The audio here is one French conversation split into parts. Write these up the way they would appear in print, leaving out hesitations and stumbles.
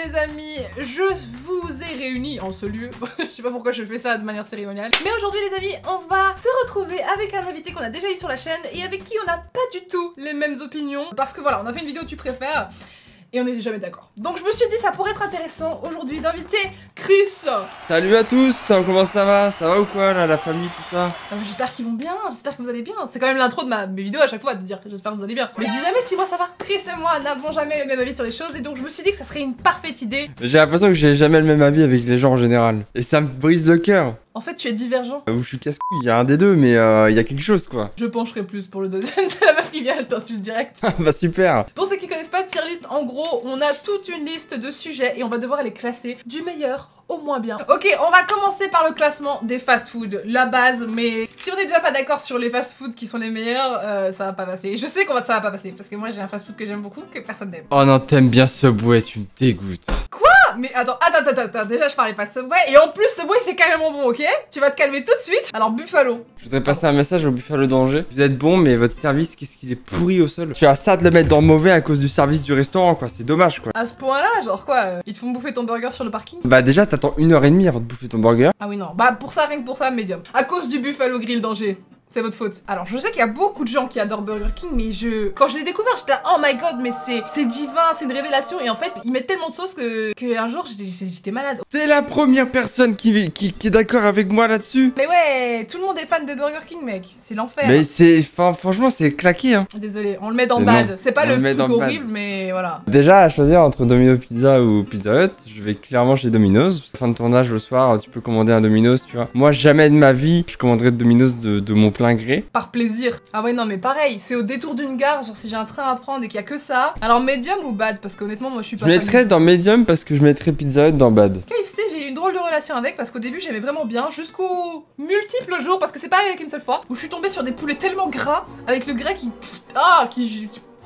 les amis, je vous ai réunis en ce lieu. Je sais pas pourquoi je fais ça de manière cérémoniale. Mais aujourd'hui les amis, on va se retrouver avec un invité qu'on a déjà eu sur la chaîne et avec qui on n'a pas du tout les mêmes opinions. Parce que voilà, on a fait une vidéo tu préfères et on n'est jamais d'accord. Donc je me suis dit ça pourrait être intéressant aujourd'hui d'inviter Chris. Salut à tous, comment ça va? Ça va ou quoi là, la famille, tout ça? J'espère qu'ils vont bien, j'espère que vous allez bien. C'est quand même l'intro de mes vidéos à chaque fois de dire que j'espère que vous allez bien. Mais je dis jamais si moi ça va. Chris et moi n'avons jamais le même avis sur les choses et donc je me suis dit que ça serait une parfaite idée. J'ai l'impression que j'ai jamais le même avis avec les gens en général. Et ça me brise le cœur. En fait tu es divergent. Ou je suis casse-couille, il y a un des deux, mais il y a quelque chose quoi. Je pencherai plus pour le deuxième de la meuf qui vient, elle t'insulte direct. Bah super. Pour ceux qui connaissent pas tier list, en gros on a toute une liste de sujets et on va devoir les classer du meilleur au moins bien. Ok, on va commencer par le classement des fast-food, la base, mais si on est déjà pas d'accord sur les fast-food qui sont les meilleurs, ça va pas passer. Et je sais que ça va pas passer, parce que moi j'ai un fast-food que j'aime beaucoup, que personne n'aime. Oh non, t'aimes bien Subway, tu me dégoûtes. Quoi? Mais attends, déjà je parlais pas de Subway, et en plus Subway c'est carrément bon, ok? Tu vas te calmer tout de suite. Alors Buffalo. Je voudrais passer un message au Buffalo d'Angers. Vous êtes bon, mais votre service, qu'est-ce qu'il est pourri au sol. Tu as ça de le mettre dans le mauvais à cause du service du restaurant, quoi, c'est dommage quoi. À ce point-là, genre quoi, ils te font bouffer ton burger sur le parking? Bah déjà, t'attends 1h30 avant de bouffer ton burger. Ah oui non, bah pour ça, rien que pour ça, médium. À cause du Buffalo Grill d'Angers. C'est votre faute. Alors je sais qu'il y a beaucoup de gens qui adorent Burger King, mais quand je l'ai découvert, j'étais là, oh my god, mais c'est divin, c'est une révélation. Et en fait, ils mettent tellement de sauce que un jour j'étais malade. T'es la première personne qui est d'accord avec moi là-dessus. Mais ouais, tout le monde est fan de Burger King, mec. C'est l'enfer. Mais franchement, c'est claqué hein. Désolé, on le met dans bad. C'est pas le truc horrible, mais voilà. Déjà, à choisir entre Domino's Pizza ou Pizza Hut, je vais clairement chez Domino's. Fin de tournage le soir, tu peux commander un Domino's, tu vois. Moi, jamais de ma vie, je commanderais de Domino's de mon plein gré. Par plaisir. Ah ouais, non, mais pareil, c'est au détour d'une gare, genre si j'ai un train à prendre et qu'il y a que ça. Alors, medium ou bad? Parce qu'honnêtement, moi je suis pas. Je mettrais dans medium parce que je mettrais Pizza Hut dans bad. KFC, j'ai eu une drôle de relation avec parce qu'au début j'aimais vraiment bien jusqu'aux multiples jours, parce que c'est pas arrivé qu'une seule fois, où je suis tombée sur des poulets tellement gras avec le gras qui.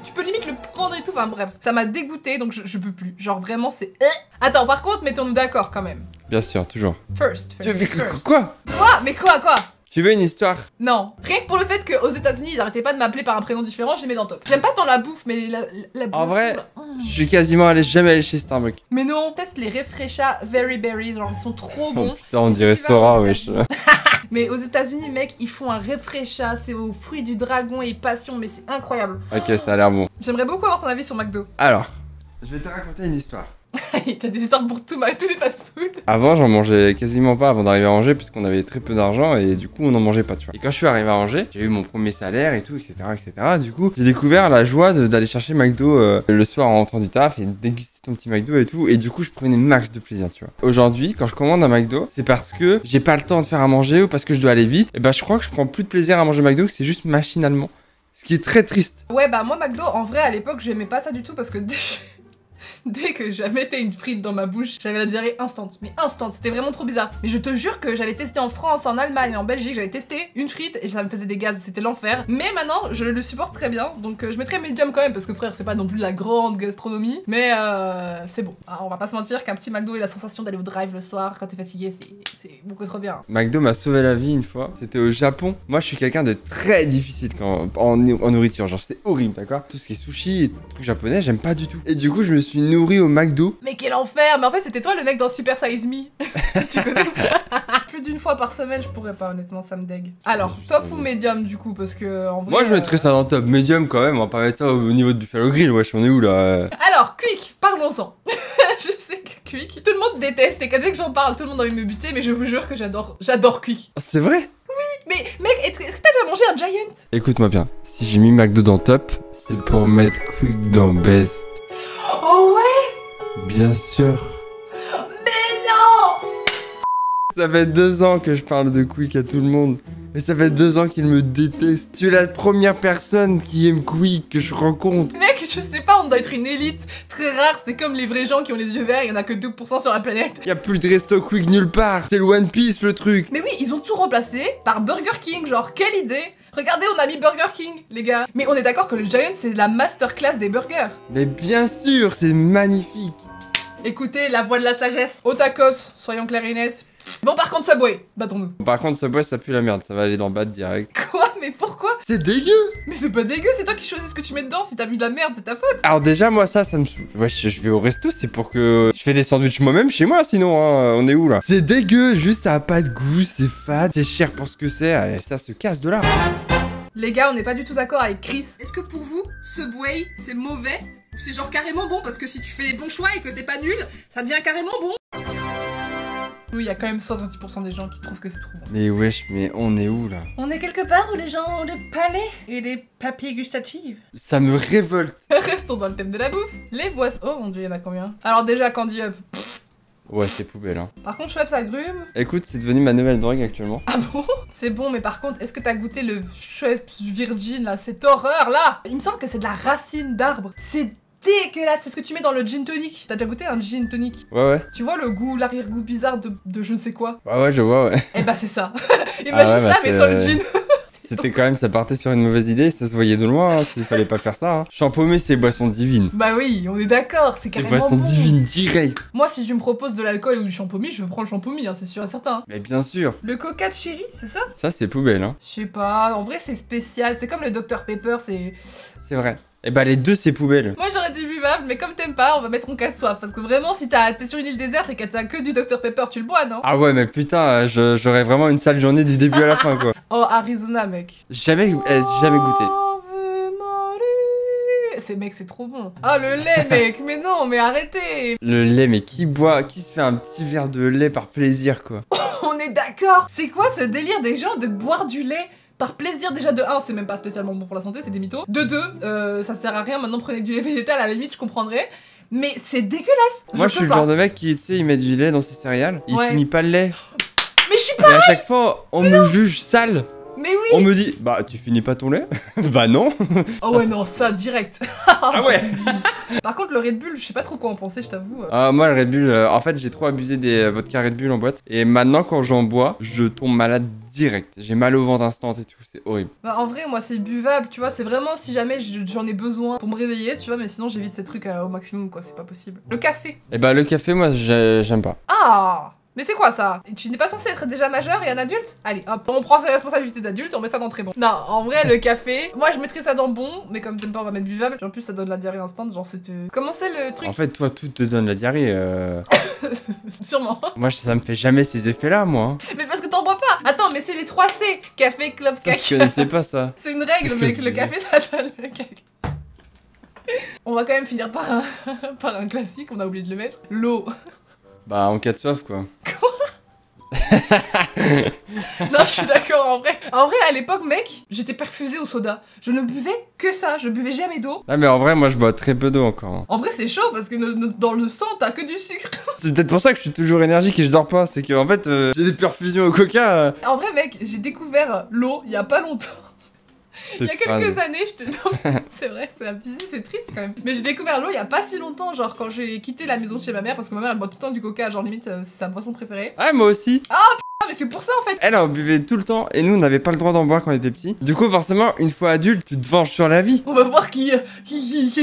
Tu peux limite le prendre et tout, enfin bref. Ça m'a dégoûté donc je peux plus. Genre vraiment c'est... Attends, par contre, mettons-nous d'accord quand même. Bien sûr, toujours. First. Quoi? Quoi? Mais quoi? Tu veux une histoire? Non. Rien que pour le fait qu'aux États-Unis ils arrêtaient pas de m'appeler par un prénom différent, je les mets dans le top. J'aime pas tant la bouffe, mais la bouffe. En vrai, je suis quasiment jamais allé chez Starbucks. Mais non. Teste les Refresha Very Berry, genre ils sont trop bons. Oh putain, on dirait Sora, wesh. Mais aux États-Unis, mec, ils font un Refresha, c'est aux fruits du dragon et passion, mais c'est incroyable. Ok, ça a l'air bon. J'aimerais beaucoup avoir ton avis sur McDo. Alors, je vais te raconter une histoire. T'as des histoires pour tous les fast-food. Avant, j'en mangeais quasiment pas avant d'arriver à Angers, puisqu'on avait très peu d'argent et du coup, on en mangeait pas, tu vois. Et quand je suis arrivé à Angers, j'ai eu mon premier salaire et tout, etc., etc. Du coup, j'ai découvert la joie d'aller chercher McDo le soir en rentrant du taf et de déguster ton petit McDo et tout. Et du coup, je prenais max de plaisir, tu vois. Aujourd'hui, quand je commande un McDo, c'est parce que j'ai pas le temps de faire à manger ou parce que je dois aller vite. Et bah, je crois que je prends plus de plaisir à manger McDo, que c'est juste machinalement. Ce qui est très triste. Ouais, bah moi, McDo, en vrai, à l'époque, j'aimais pas ça du tout parce que dès que je mettais une frite dans ma bouche, j'avais la diarrhée instant. Mais instant, c'était vraiment trop bizarre. Mais je te jure que j'avais testé en France, en Allemagne, en Belgique, j'avais testé une frite et ça me faisait des gaz, c'était l'enfer. Mais maintenant, je le supporte très bien, donc je mettrais medium quand même parce que frère, c'est pas non plus la grande gastronomie, mais c'est bon. Ah, on va pas se mentir qu'un petit McDo et la sensation d'aller au drive le soir quand t'es fatigué, c'est beaucoup trop bien. McDo m'a sauvé la vie une fois, c'était au Japon. Moi, je suis quelqu'un de très difficile en nourriture, genre c'est horrible, d'accord? Tout ce qui est sushi et trucs japonais, j'aime pas du tout. Et du coup, je me suis nourri au McDo. Mais quel enfer! Mais en fait, c'était toi le mec dans Super Size Me. Tu connais pas? Plus d'une fois par semaine, je pourrais pas, honnêtement, ça me dégue. Alors, top ou médium du coup? Parce que en vrai. Moi, je mettrais ça dans le top. Médium quand même, on va pas mettre ça au niveau de Buffalo Grill, wesh, on est où là? Alors, Quick, parlons-en. Je sais que Quick, tout le monde déteste et dès que j'en parle, tout le monde a envie de me buter, mais je vous jure que j'adore Quick. C'est vrai? Oui, mais mec, est-ce que t'as déjà mangé un Giant? Écoute-moi bien, si j'ai mis McDo dans top, c'est pour mettre Quick dans best. Oh ouais? Bien sûr. Mais non! Ça fait 2 ans que je parle de Quick à tout le monde. Et ça fait 2 ans qu'il me déteste. Tu es la première personne qui aime Quick que je rencontre. Mec, je sais pas, on doit être une élite très rare. C'est comme les vrais gens qui ont les yeux verts, il y en a que 2% sur la planète. Y a plus de resto Quick nulle part. C'est le One Piece le truc. Mais oui, ils ont tout remplacé par Burger King. Genre, quelle idée! Regardez, on a mis Burger King, les gars. Mais on est d'accord que le Giant, c'est la masterclass des burgers. Mais bien sûr, c'est magnifique. Écoutez, la voix de la sagesse. Au tacos, soyons clairs et nets. Bon, par contre, Subway, battons-nous. Par contre, Subway, ça pue la merde. Ça va aller dans bad direct. Quoi? Mais pourquoi? C'est dégueu. Mais c'est pas dégueu, c'est toi qui choisis ce que tu mets dedans. Si t'as mis de la merde, c'est ta faute. Alors déjà, moi, ça me saoule. Wesh, je vais au resto, c'est pour que je fais des sandwichs moi-même chez moi, sinon, hein, on est où là? C'est dégueu, juste ça a pas de goût, c'est fade, c'est cher pour ce que c'est, ça se casse de là. Les gars, on n'est pas du tout d'accord avec Chris. Est-ce que pour vous, Subway, c'est mauvais? Ou c'est genre carrément bon? Parce que si tu fais les bons choix et que t'es pas nul, ça devient carrément bon. Oui, il y a quand même 70% des gens qui trouvent que c'est trop bon. Mais wesh, mais on est où là? On est quelque part où les gens ont des palais et des papilles gustatives. Ça me révolte. Restons dans le thème de la bouffe. Les boissons... Oh mon dieu, il y en a combien? Alors déjà, Candy Up. Ouais, c'est poubelle, hein. Par contre, Schweppes agrumes. Écoute, c'est devenu ma nouvelle drogue actuellement. Ah bon? C'est bon, mais par contre, est-ce que t'as goûté le Schweppes Virgin, là? Cette horreur, là! Il me semble que c'est de la racine d'arbre. C'est dégueulasse, c'est ce que tu mets dans le gin tonic. T'as déjà goûté un gin tonic? Ouais. Tu vois le goût, l'arrière-goût bizarre de je ne sais quoi? Ouais, je vois, ouais. Eh bah c'est ça. Imagine ça, mais sans le gin. C'était quand même, ça partait sur une mauvaise idée, ça se voyait de loin, hein, s'il fallait pas faire ça. Hein. Champommé, c'est boisson divine. Bah oui, on est d'accord, c'est C'est carrément boisson bon. divine direct. Moi, si je me propose de l'alcool ou du champomis, je prends le champomis, hein, c'est sûr et certain. Mais bien sûr. Le coca de chéri, c'est ça? Ça, c'est poubelle, hein. Je sais pas, en vrai c'est spécial, c'est comme le Dr Pepper, c'est... C'est vrai. Et bah, les deux, c'est poubelle. Moi j'aurais dit buvable, mais comme t'aimes pas, on va mettre en cas de soif. Parce que vraiment, si t'es sur une île déserte et que t'as que du Dr Pepper, tu le bois, non? Ah ouais, mais putain, j'aurais vraiment une sale journée du début à la fin, quoi. Oh, Arizona, mec. Jamais goûté. Mec, c'est trop bon. Oh, le lait, mec, mais non, mais arrêtez. Le lait, mais qui se fait un petit verre de lait par plaisir, quoi. On est d'accord. C'est quoi ce délire des gens de boire du lait par plaisir? Déjà de 1, c'est même pas spécialement bon pour la santé, c'est des mythos. De 2, ça sert à rien, maintenant prenez du lait végétal, à la limite je comprendrais. Mais c'est dégueulasse. Moi, je suis le genre de mec qui, tu sais, il met du lait dans ses céréales, il Ouais. finit pas le lait. Mais je suis Et pas... à chaque fois, on me juge sale. Mais oui. On me dit, bah, tu finis pas ton lait? Bah non. Oh ouais, non, ça, direct. Ah ouais. Par contre, le Red Bull, je sais pas trop quoi en penser, je t'avoue. Ah, moi, le Red Bull, en fait, j'ai trop abusé des vodka Red Bull en boîte. Et maintenant, quand j'en bois, je tombe malade direct. J'ai mal au ventre instant et tout, c'est horrible. Bah, en vrai, moi, c'est buvable, tu vois, c'est vraiment si jamais j'en ai besoin pour me réveiller, tu vois, mais sinon, j'évite ces trucs au maximum, quoi, c'est pas possible. Le café. Et bah, le café, moi, j'aime pas. Ah! Mais c'est quoi ça? Tu n'es pas censé être déjà majeur et un adulte? Allez, hop, on prend ses responsabilités d'adulte et on met ça dans très bon. Non, en vrai, le café, moi je mettrais ça dans bon, mais comme t'aimes pas, on va mettre buvable. Puis en plus, ça donne la diarrhée instant, genre c'est... Comment c'est le truc? En fait, toi, tout te donne la diarrhée. Sûrement. Moi, ça me fait jamais ces effets-là, moi. Hein. Mais parce que t'en bois pas. Attends, mais c'est les 3 C. Café, clope, Je caca. connaissais pas ça. C'est une règle, mec, le café, ça donne le caca. On va quand même finir par par un classique, on a oublié de le mettre. L'eau. Bah, en cas de soif, quoi. Non, je suis d'accord, en vrai. En vrai, à l'époque, mec, j'étais perfusée au soda. Je ne buvais que ça, je buvais jamais d'eau. Ah, mais en vrai, moi, je bois très peu d'eau encore. Hein. En vrai, c'est chaud parce que dans le sang, t'as que du sucre. C'est peut-être pour ça que je suis toujours énergique et je dors pas. C'est que, en fait, j'ai des perfusions au coca. En vrai, mec, j'ai découvert l'eau il y a pas longtemps. Il y a quelques années, je te... Non, c'est vrai, c'est abusé, c'est triste quand même. Mais j'ai découvert l'eau il y a pas si longtemps, genre quand j'ai quitté la maison de chez ma mère, parce que ma mère elle boit tout le temps du coca, genre limite c'est sa boisson préférée. Ah, moi aussi. Ah mais c'est pour ça en fait. Elle en buvait tout le temps et nous on n'avait pas le droit d'en boire quand on était petits. Du coup forcément une fois adulte tu te venges sur la vie. On va voir qui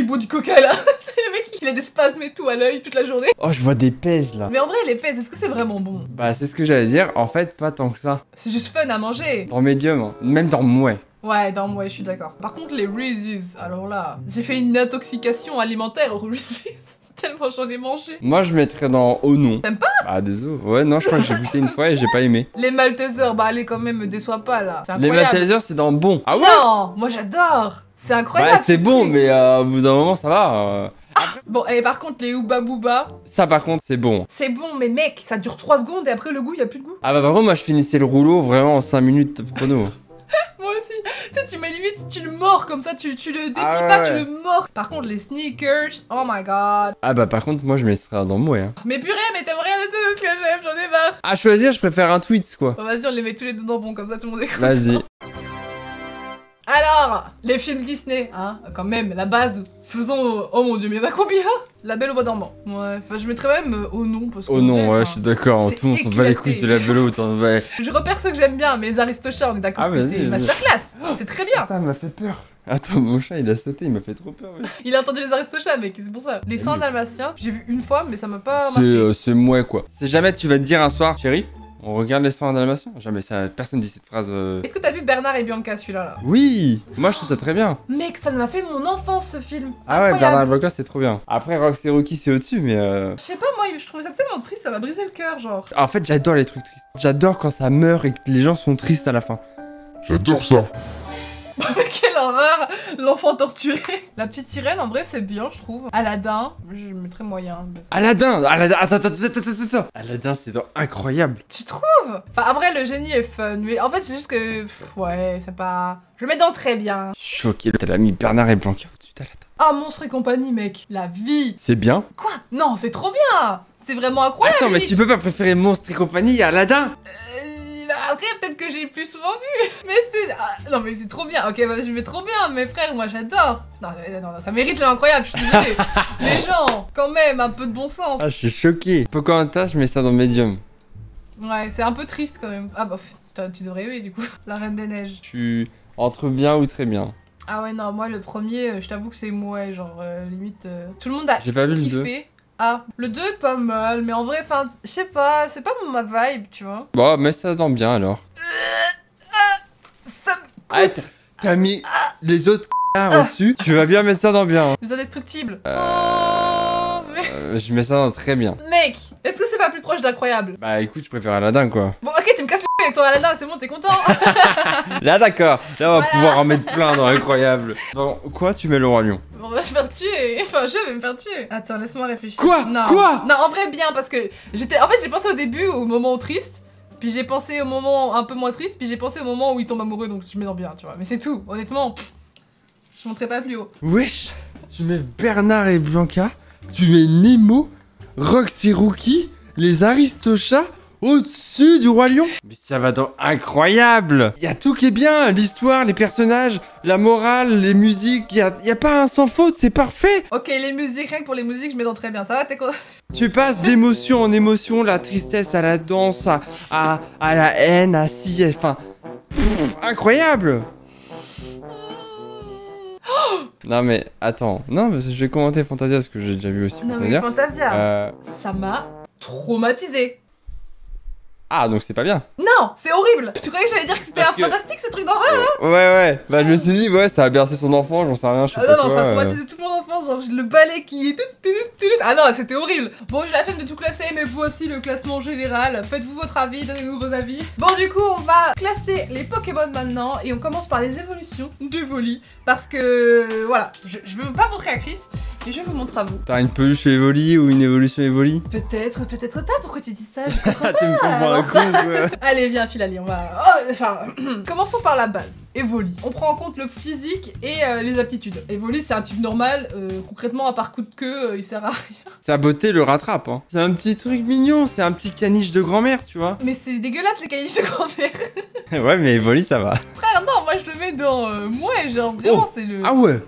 boit du coca là. C'est le mec, il a des spasmes et tout à l'œil toute la journée. Oh je vois des pèses là. Mais en vrai les pèses, est-ce que c'est vraiment bon? Bah c'est ce que j'allais dire, en fait pas tant que ça. C'est juste fun à manger. Dans médium, hein. Même dans mouais. Ouais, non, ouais, je suis d'accord. Par contre, les Reese's, alors là, j'ai fait une intoxication alimentaire aux Reese's. Tellement j'en ai mangé. Moi je mettrais dans oh non. T'aimes pas? Ah désolé. Ouais non je crois que j'ai goûté une fois et j'ai pas aimé. Les Maltesers, bah allez quand même, me déçois pas là. C'est Les incroyable. Maltesers c'est dans bon. Ah ouais. Non, moi j'adore. C'est incroyable. Bah c'est ce bon truc. mais au bout d'un moment ça va. Bon, et par contre, les Hubba Booba, Ça par contre c'est bon. c'est bon, mais mec, ça dure 3 secondes et après le goût, y a plus de goût. Ah bah par contre moi je finissais le rouleau vraiment en 5 minutes top chrono. Moi aussi. Tu sais, tu mets limite, tu le mords comme ça, tu le déplies Ah pas, ouais. tu le mords. Par contre, les sneakers, oh my god. Ah bah par contre moi je mettrais dans mouais. Hein. Mais purée, mais t'aimes rien de tout ce que j'aime, j'en ai marre. À choisir je préfère un tweets quoi. Bon, vas-y, on les met tous les deux dans bon, comme ça tout le monde écoute. Vas-y. Alors, les films Disney, hein, quand même, la base. Faisons, oh mon dieu, mais il y en a combien? La Belle au bois dormant. Ouais, enfin, je mettrais même au nom, parce que. Oh non, ouais, je suis d'accord, c'est tout le monde s'en bat les éclaté. couilles de la vélo, autant ouais. Je repère ceux que j'aime bien, mais les Aristochats, on est d'accord Ah, que vas-y, c'est vas-y. masterclass. C'est très bien. Attends, il m'a fait peur. Attends, mon chat, il a sauté, il m'a fait trop peur. Ouais. Il a entendu les Aristochats, mec, c'est pour ça. Les 100 dalmatiens, j'ai vu une fois, mais ça m'a pas marqué. C'est moi quoi. Si jamais tu vas te dire un soir, chérie, On regarde les 101 Dalmatiens? Jamais ça, personne dit cette phrase. Est-ce que t'as vu Bernard et Bianca celui-là là? Oui! Moi je trouve ça très bien. Mec, ça m'a fait mon enfance ce film. Ah ouais, Incroyable. Bernard et Bianca c'est trop bien. Après Rox et Rookie c'est au-dessus, mais Je sais pas, moi je trouvais ça tellement triste, ça m'a brisé le cœur, genre. En fait j'adore les trucs tristes. J'adore quand ça meurt et que les gens sont tristes à la fin. J'adore ça. Quelle horreur, l'enfant torturé. La petite sirène, en vrai, c'est bien, je trouve. Aladdin, je mettrais moyen. Parce que... Aladdin! Attends. Aladdin c'est incroyable. Tu trouves? Enfin, après, le génie est fun, mais en fait, c'est juste que... ouais, c'est pas... Je le mets dans très bien. Choqué, t'as mis Bernard et Bianca au-dessus d'Aladdin. Ah, Monstre et compagnie, mec. La vie. C'est bien. Quoi? Non, c'est trop bien. C'est vraiment incroyable. Attends, mais tu peux pas préférer Monstre et compagnie à Aladdin? Après, peut-être que j'ai plus souvent vu, mais c'est... ah, non, mais c'est trop bien. Ok, bah, je mets trop bien, mes frères, moi, j'adore. Non, ça mérite l'incroyable, je suis désolée. Les gens, quand même, un peu de bon sens. Ah, je suis choqué. Pocahontas, je mets ça dans Medium. Ouais, c'est un peu triste, quand même. Ah bah, tu devrais aimer, du coup. La Reine des Neiges. Je suis entre bien ou très bien. Ah ouais, non, moi, le premier, je t'avoue que c'est mouais, genre, limite... Tout le monde a J'ai pas vu le 2. kiffé. Ah, le 2 est pas mal, mais en vrai, enfin, je sais pas, c'est pas ma vibe, tu vois. Bon, mais ça dans bien alors. Ça me Ah, coûte. t'as mis les autres au-dessus. Tu vas bien mettre ça dans bien. Les indestructibles. Oh, mais... Je mets ça dans très bien. Mec, est-ce que c'est pas plus proche d'incroyable? Bah écoute, je préfère Aladdin quoi. Bon, ok, tu me casses les couilles avec ton Aladdin, c'est bon, t'es content? Là d'accord, là on va Voilà. pouvoir en mettre plein dans incroyable. Bon, quoi tu mets le roi lion? On va se faire tuer. Enfin, je vais me faire tuer. Attends, laisse-moi réfléchir. Quoi? Non. Quoi? Non, en vrai, bien, parce que j'étais... En fait, j'ai pensé au début au moment triste, puis j'ai pensé au moment un peu moins triste, puis j'ai pensé au moment où il tombe amoureux, donc je mets dans bien, tu vois. Mais c'est tout, honnêtement, je monterai pas plus haut. Wesh, tu mets Bernard et Bianca, tu mets Nemo, Roxy Rookie, les Aristochats au-dessus du roi lion. Mais ça va dans incroyable. Y a tout qui est bien, l'histoire, les personnages, la morale, les musiques, y a pas un sans faute, c'est parfait. Ok, les musiques, rien que pour les musiques, je mets dans très bien. Ça va, t'es content? Tu passes d'émotion en émotion, la tristesse à la danse, à la haine, à si, enfin... incroyable. Non mais attends, non parce que je vais commenter Fantasia parce que j'ai déjà vu aussi Non mais Fantasia. Fantasia, ça m'a traumatisé. Ah donc c'est pas bien. Non, c'est horrible. Tu croyais que j'allais dire que c'était Parce que- fantastique ce truc d'horreur? Ouais, bah je me suis dit ouais ça a bercé son enfant, j'en sais rien, je sais Ah pas non, quoi. ça a traumatisé toute mon enfance, genre le balai qui est... Ah non, c'était horrible. Bon, j'ai la flemme de tout classer, mais voici le classement général. Faites-vous votre avis, donnez-nous vos avis. Bon, du coup, on va classer les Pokémon maintenant, et on commence par les évolutions d'Evoli. Parce que, voilà, je veux pas montrer à Chris, mais je vous montre à vous. T'as une peluche Evoli ou une évolution Evoli? Peut-être, peut-être pas, pourquoi tu dis ça? Je comprends Ah tu me prends pour un con ouais. Allez, viens, Filali, on va... Oh, enfin, commençons par la base. Evoli. On prend en compte le physique et les aptitudes. Evoli, c'est un type normal. Concrètement, à part coup de queue, il sert à rien. Sa beauté le rattrape hein. C'est un petit truc mignon, c'est un petit caniche de grand-mère tu vois. Mais c'est dégueulasse, les caniches de grand-mère. Ouais mais Evoli ça va. Frère, non, moi, je le mets dans... moi, genre, vraiment, c'est le... Ah ouais.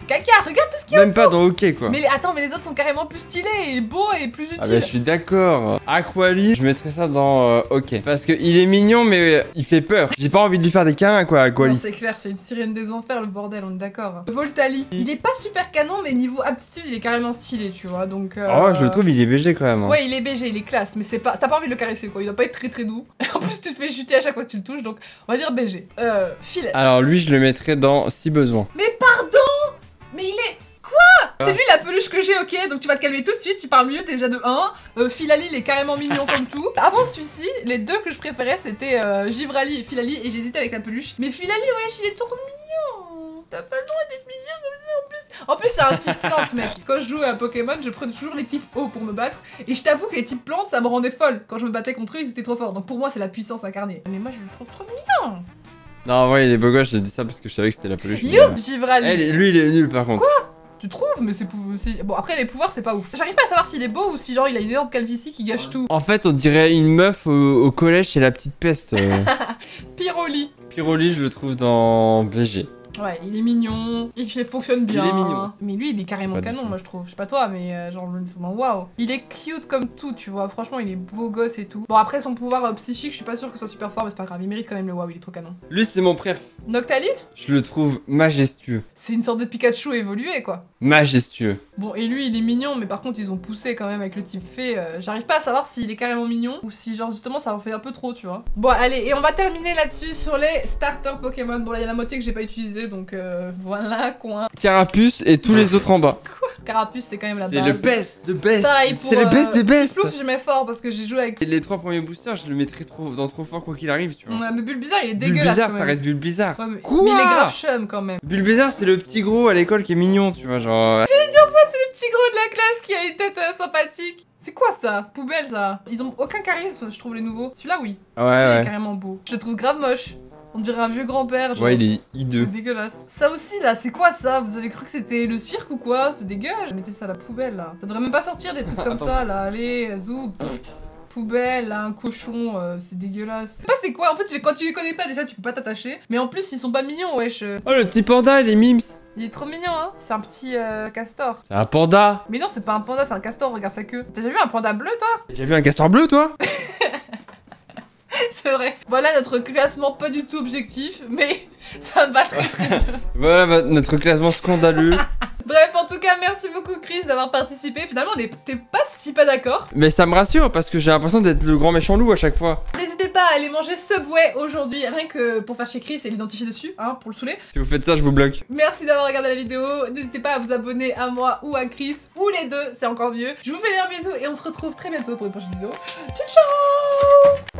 Caca, regarde tout ce qu'il y a. Même pas dans hockey quoi. Mais attends, mais les autres sont carrément plus stylés et beaux et plus utiles. Ah bah je suis d'accord. Aquali, je mettrais ça dans ok. Parce que il est mignon mais il fait peur. J'ai pas envie de lui faire des câlins quoi, Non, Aquali. c'est clair, c'est une sirène des enfers, le bordel, on est d'accord. Voltali. Il est pas super canon, mais niveau aptitude, il est carrément stylé, tu vois, donc... Oh je le trouve il est BG quand même. Hein. Ouais, il est BG, il est classe, mais c'est pas... T'as pas envie de le caresser, quoi. Il doit pas être très très doux. En plus, tu te fais chuter à chaque fois que tu le touches, donc on va dire BG. Filet. Alors lui je le mettrais dans si besoin. Mais pardon. Mais il est... C'est lui la peluche que j'ai, ok, donc tu vas te calmer tout de suite, tu parles mieux déjà de 1. Filali, il est carrément mignon comme tout. Avant celui-ci, les deux que je préférais, c'était Givrali et Filali, et j'hésitais avec la peluche. Mais Filali, wesh, il est trop mignon. T'as pas le droit d'être mignon comme ça en plus. En plus, c'est un type plante, mec. Quand je joue à Pokémon, je prenais toujours les types eau pour me battre. Et je t'avoue que les types plantes, ça me rendait folle. Quand je me battais contre eux, ils étaient trop forts. Donc pour moi, c'est la puissance incarnée. Mais moi, je le trouve trop mignon. Non en vrai il est beau gosse, j'ai dit ça parce que je savais que c'était la peluche. Youp, Givrali. Lui il est nul par contre. Tu trouves? Mais c'est bon, après les pouvoirs c'est pas ouf. J'arrive pas à savoir s'il est beau ou si genre il a une énorme calvitie qui gâche tout. En fait on dirait une meuf au collège chez la petite peste. Pyroli. Pyroli je le trouve dans BG. Ouais, il est mignon, fonctionne bien. Il est mignon. Mais lui, il est carrément Pas du canon, tout. moi je trouve. Je sais pas toi, mais genre, waouh. Il est cute comme tout, tu vois. Franchement, il est beau gosse et tout. Bon, après, son pouvoir psychique, je suis pas sûre que ce soit super fort, mais c'est pas grave. Il mérite quand même le waouh, il est trop canon. Lui, c'est mon préf. Noctali, Je le trouve majestueux. c'est une sorte de Pikachu évolué, quoi. Majestueux. Bon, et lui, il est mignon, mais par contre, ils ont poussé quand même avec le type fée. J'arrive pas à savoir s'il est carrément mignon ou si, genre, justement, ça en fait un peu trop, tu vois. Bon, allez, et on va terminer là-dessus sur les starters Pokémon. Bon, là, il y a la moitié que j'ai pas utilisé, donc voilà, coin. Carapuce et tous les autres en bas. Carapuce, c'est quand même la C'est base. le best de best. Pareil pour. C'est le best des best. Plouf, je mets fort parce que j'ai joué avec. Et les 3 premiers boosters, je le mettrais trop fort quoi qu'il arrive, tu vois. Ouais, mais Bulbizarre, il est dégueulasse. Bulbizarre, quand ça même. reste Bulbizarre. Ouais, mais... Quoi mais il est grave chum quand même. Bulbizarre, c'est le petit gros à l'école qui est mignon, tu vois, genre. C'est le petit gros de la classe qui a une tête sympathique. C'est quoi ça? Poubelle ça. Ils ont aucun charisme, je trouve, les nouveaux. Celui-là, oui. Ouais, Il est ouais. carrément beau. Je le trouve grave moche. On dirait un vieux grand-père. genre. Ouais, il est C'est hideux. dégueulasse. Ça aussi là, c'est quoi ça? Vous avez cru que c'était le cirque ou quoi? C'est dégueulasse. Mettez ça à la poubelle là. Ça devrait même pas sortir des trucs comme Attends. ça là. Allez, zou. Poubelle, là, un cochon, c'est dégueulasse. Je sais pas c'est quoi, en fait quand tu les connais pas déjà tu peux pas t'attacher. Mais en plus ils sont pas mignons, wesh. Oh, le petit panda, il est mimes. Il est trop mignon hein. C'est un petit castor. C'est un panda. Mais non c'est pas un panda, c'est un castor, regarde sa queue. T'as déjà vu un panda bleu toi? T'as déjà vu un castor bleu, toi? C'est vrai. Voilà notre classement pas du tout objectif, mais ça me va très très bien. Voilà notre classement scandaleux. Bref, en tout cas, merci beaucoup Chris d'avoir participé. Finalement, on n'était pas si pas d'accord. Mais ça me rassure parce que j'ai l'impression d'être le grand méchant loup à chaque fois. N'hésitez pas à aller manger Subway aujourd'hui, rien que pour faire chez Chris et l'identifier dessus, hein, pour le saouler. Si vous faites ça, je vous bloque. Merci d'avoir regardé la vidéo. N'hésitez pas à vous abonner à moi ou à Chris, ou les deux, c'est encore mieux. Je vous fais un bisou et on se retrouve très bientôt pour une prochaine vidéo. Ciao ciao!